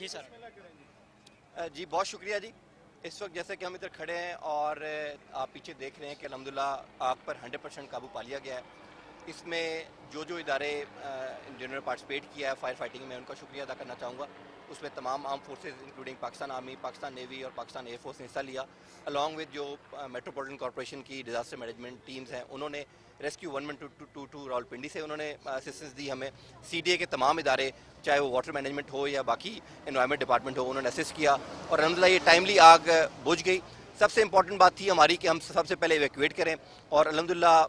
جی سر جی بہت شکریہ جی. اس وقت جیسا کہ ہم ادھر کھڑے ہیں اور آپ پیچھے دیکھ رہے ہیں کہ الحمدللہ آگ پر 100% قابو پا لیا گیا ہے. اس میں جو ادارے جنہوں نے پارٹیسپیٹ کیا ہے فائر فائٹنگ میں ان کا شکریہ ادا کرنا چاہوں گا. اس میں تمام arm forces including Pakistan army, Pakistan navy اور پاکستان ایئر فورس نے حصہ لیا, along with جو میٹروپولیٹن کارپوریشن کی ڈیزاسٹر مینجمنٹ ٹیمز ہیں انہوں نے ریسکیو 1122 راولپنڈی سے انہوں نے اسسٹنس دی ہمیں. سی ڈی اے کے تمام ادارے چاہے وہ واٹر مینجمنٹ ہو یا باقی انوائرمنٹ ڈپارٹمنٹ ہو انہوں نے اسسٹ کیا اور الحمدللہ یہ ٹائملی آگ بجھ گئی. سب سے امپورٹنٹ بات تھی ہماری کہ ہم سب سے پہلے ایویکویٹ کریں اور الحمدللہ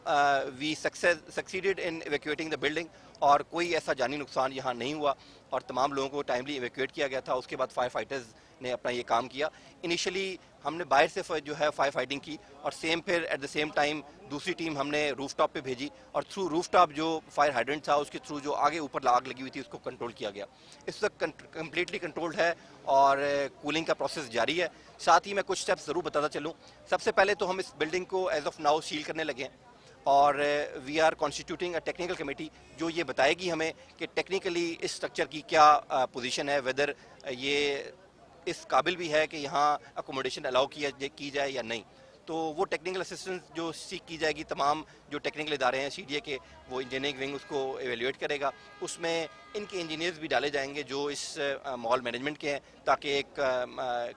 وی سکسیڈڈ ان ایویکویٹنگ دا بلڈنگ اور کوئی ایسا جانی نقصان یہاں نہیں ہوا اور تمام لوگوں کو ٹائملی ایویکویٹ کیا گیا تھا. اس کے بعد فائر فائٹرز نے اپنا یہ کام کیا. انیشلی ہم نے باہر سے جو ہے فائر فائٹنگ کی اور پھر ایٹ دا سیم ٹائم دوسری ٹیم ہم نے روف ٹاپ پہ بھیجی اور تھرو روف ٹاپ جو فائر ہائیڈرنٹ تھا اس کے تھرو جو آگے اوپر آگ لگی ہوئی تھی اس کو کنٹرول کیا گیا. اس وقت کمپلیٹلی کنٹرولڈ ہے اور کولنگ کا پروسیس جاری ہے. ساتھ ہی میں کچھ اسٹیپس ضرور بتاتا چلوں. سب سے پہلے تو ہم اس بلڈنگ کو ایز آف ناؤ سیل کرنے لگے ہیں اور we are constituting a technical committee جو یہ بتائے گی ہمیں کہ ٹیکنیکلی اس اسٹرکچر کی کیا پوزیشن ہے, ویدر یہ اس قابل بھی ہے کہ یہاں اکوموڈیشن الاؤ کی جائے یا نہیں. تو وہ ٹیکنیکل اسسٹنس جو سیکھ کی جائے گی تمام جو ٹیکنیکل ادارے ہیں سی ڈی اے کے وہ انجینئرنگ ونگ اس کو ایویلیویٹ کرے گا. اس میں ان کے انجینئرز بھی ڈالے جائیں گے جو اس مال مینجمنٹ کے ہیں تاکہ ایک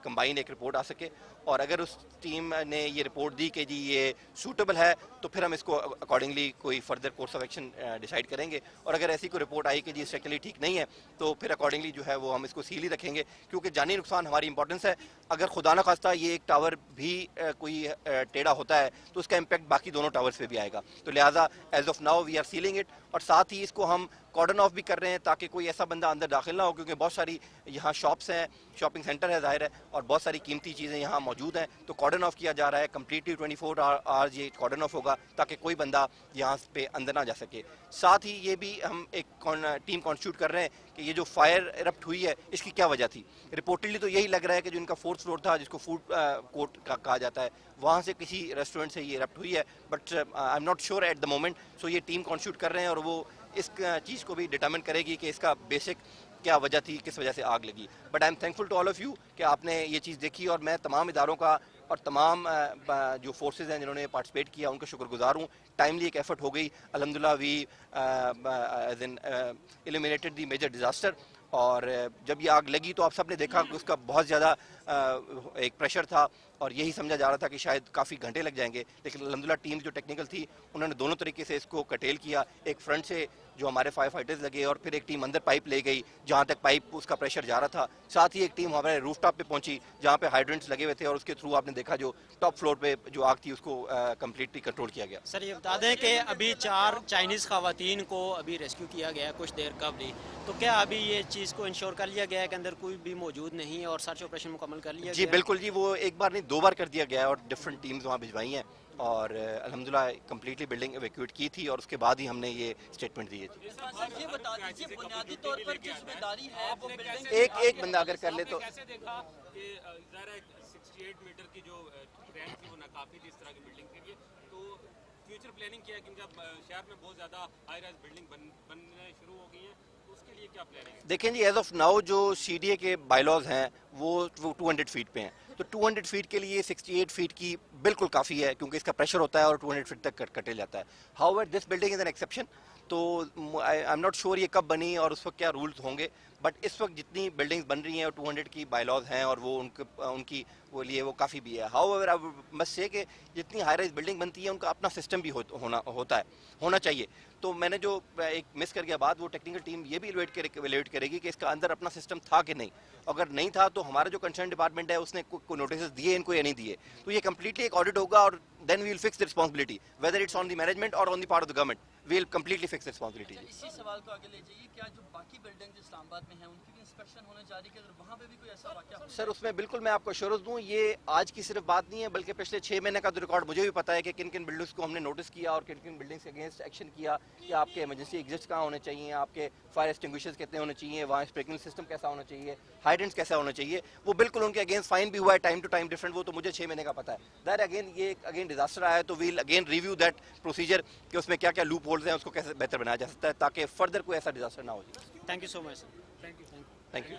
کمبائن ایک رپورٹ آ سکے اور اگر اس ٹیم نے یہ رپورٹ دی کہ جی یہ سوٹیبل ہے تو پھر ہم اس کو اکارڈنگلی کوئی further course of action decide کریں گے. اور اگر ایسی کوئی رپورٹ آئی کہ جی اسٹرکچرلی ٹھیک نہیں ہے تو پھر اکارڈنگلی جو ہے وہ ہم اس کو سیل ہی رکھیں گے کیونکہ جانی نقصان ہماری امپورٹنس ہے. اگر خدا نہ خواستہ یہ ایک ٹاور بھی کوئی ٹیڑھا ہوتا ہے تو اس کا امپیکٹ باقی دونوں ٹاورز پہ بھی آئے گا. تو لہٰذا as of now we are sealing it اور ساتھ ہی اس کو ہم کارڈن آف بھی کر رہے ہیں تاکہ کوئی ایسا بندہ اندر داخل نہ ہو کیونکہ بہت ساری یہاں شاپس ہیں, شاپنگ سینٹر ہے ظاہر ہے اور بہت ساری قیمتی چیزیں یہاں موجود ہیں. تو کارڈن آف کیا جا رہا ہے کمپلیٹلی 24 آورز یہ کارڈن آف ہوگا تاکہ کوئی بندہ یہاں پہ اندر نہ جا سکے. ساتھ ہی یہ بھی ہم ایک ٹیم کانسٹیٹیوٹ کر رہے ہیں کہ یہ جو فائر ایرپٹ ہوئی ہے اس کی کیا وجہ تھی. رپورٹڈلی تو یہی لگ رہا ہے کہ جو ان کا 4th فلور تھا جس کو فوڈ کورٹ کہا جاتا ہے وہاں سے کسی ریسٹورینٹ سے یہ ایرپٹ ہوئی ہے but I am not sure at the moment. So یہ ٹیم کانسٹیٹیوٹ کر رہے ہیں اور وہ اس چیز کو بھی ڈٹرمن کرے گی کہ اس کا بیسک کیا وجہ تھی, کس وجہ سے آگ لگی. But I am thankful to all of you کہ آپ نے یہ چیز دیکھی اور میں تمام اداروں کا اور تمام جو فورسز ہیں جنہوں نے پارٹیسپیٹ کیا ان کا شکر گزار ہوں. ٹائملی ایک ایفرٹ ہو گئی الحمدللہ. We has an eliminated the major disaster اور جب یہ آگ لگی تو آپ سب نے دیکھا کہ اس کا بہت زیادہ ایک پریشر تھا اور یہی سمجھا جا رہا تھا کہ شاید کافی گھنٹے لگ جائیں گے لیکن الحمدللہ ٹیم جو ٹیکنیکل تھی انہوں نے دونوں طریقے سے اس کو کٹیل کیا. ایک فرنٹ سے جو ہمارے فائر فائٹرز لگے اور پھر ایک ٹیم اندر پائپ لے گئی جہاں تک پائپ اس کا پریشر جا رہا تھا. ساتھ ہی ایک ٹیم ہمارے روف ٹاپ پہ پہنچی جہاں پہ ہائیڈرنٹس لگے ہوئے تھے اور اس کے تھرو آپ نے دیکھا جو ٹاپ فلور پہ جو آگ تھی اس کو کمپلیٹلی کنٹرول کیا گیا. سر یہ بتا دیں کہ ابھی 4 چائنیز خواتین کو ابھی ریسکیو کیا گیا ہے کچھ دیر قبل ہی, تو کیا ابھی یہ چیز کو انشور کر لیا گیا ہے کہ اندر کوئی بھی موجود نہیں ہے اور سرچ آپریشن مکمل کر لیا گیا؟ جی بالکل جی, وہ ایک بار نہیں 2 بار کر دیا گیا ہے اور ڈفرنٹ ٹیمز وہاں بھجوائی ہیں اور الحمدللہ کمپلیٹلی بلڈنگ ایویکویٹ کی تھی اور اس کے بعد ہی ہم نے یہ اسٹیٹمنٹ دی ہے. یہ بتا دیجیے بنیادی طور پر جو ذمہ داری ہے وہ بلڈنگ ایک بندہ اگر کر لے تو 68 میٹر کی جو رینک تھی وہ ناکافی تھی اس طرح کی بلڈنگ کے لیے. تو فیوچر پلاننگ کیا ہے کیونکہ اب شہر میں بہت زیادہ ہائی رائز بلڈنگ بننے شروع ہو گئی ہیں, تو اس کے لیے کیا پلاننگ ہے؟ دیکھیں جی ایز آف ناؤ جو سی ڈی اے کے بائی لاز ہیں وہ 200 فیٹ پہ ہیں تو 200 فیٹ کے لیے 68 فیٹ کی بالکل کافی ہے کیونکہ اس کا پریشر ہوتا ہے اور 200 فیٹ تک کٹے جاتا ہے. How ever this building is an exception. تو آئی ایم ناٹ شیور یہ کب بنی اور اس وقت کیا رولز ہوں گے بٹ اس وقت جتنی بلڈنگز بن رہی ہیں اور 200 کی بائی لاز ہیں اور وہ ان کی وہ لیے وہ کافی بھی ہے. ہاؤ ایور بس سے کہ جتنی ہائی رائز بلڈنگ بنتی ہے ان کا اپنا سسٹم بھی ہونا چاہیے. تو میں نے جو ایک مس کر گیا بات وہ ٹیکنیکل ٹیم یہ بھی ایویلیویٹ کرے گی کہ اس کا اندر اپنا سسٹم تھا کہ نہیں. اگر نہیں تھا تو ہمارا جو کنسرن ڈپارٹمنٹ ہے اس نے کوئی نوٹسز دیے ان کو یا نہیں دیے تو یہ کمپلیٹلی ایک آڈٹ ہوگا اور then we will fix the responsibility whether it's on the management اور on the part of the government we will completely fix the responsibility. اسی سوال کو آگے لے جائیے, کیا جو باقی بلڈنگ اسلام آباد میں ہیں ان کی بھی انسپیکشن ہونے جا رہی ہے کہ اگر وہاں پہ بھی کوئی ایسا واقعہ ہو؟ سر اس میں بالکل میں آپ کو ایشورنس دوں یہ آج کی صرف بات نہیں ہے بلکہ پچھلے 6 مہینے کا تو ریکارڈ مجھے بھی پتا ہے کہ کن کن بلڈنگس کو ہم نے نوٹس کیا اور کن کن بلڈنگس کے اگینسٹ ایکشن کیا کہ آپ کے ایمرجنسی ایگزسٹ کہاں ہونے چاہیے, آپ کے فائر ایکسٹنگوشرز کتنے ہونے چاہیے, وہاں اسپرنکلر سسٹم کیسا ہونا چاہیے, ہائیڈرنٹس کیسا ہونا چاہیے. وہ بالکل ان کے اگینسٹ فائن بھی ہوا ہے ٹائم ٹو ٹائم ڈفرنٹ, وہ تو مجھے 6 مہینے کا پتا ہے. دیٹ اگین یہ اگین ڈیزاسٹر آیا ہے تو we'll again review that procedure کہ اس میں کیا کیا لوپ ہولز ہیں اس کو کیسے بہتر بنایا جا سکتا ہے تاکہ فردر کوئی ایسا ڈیزاسٹر نہ ہو جائے. Thank you so much sir. Thank you. Thank you.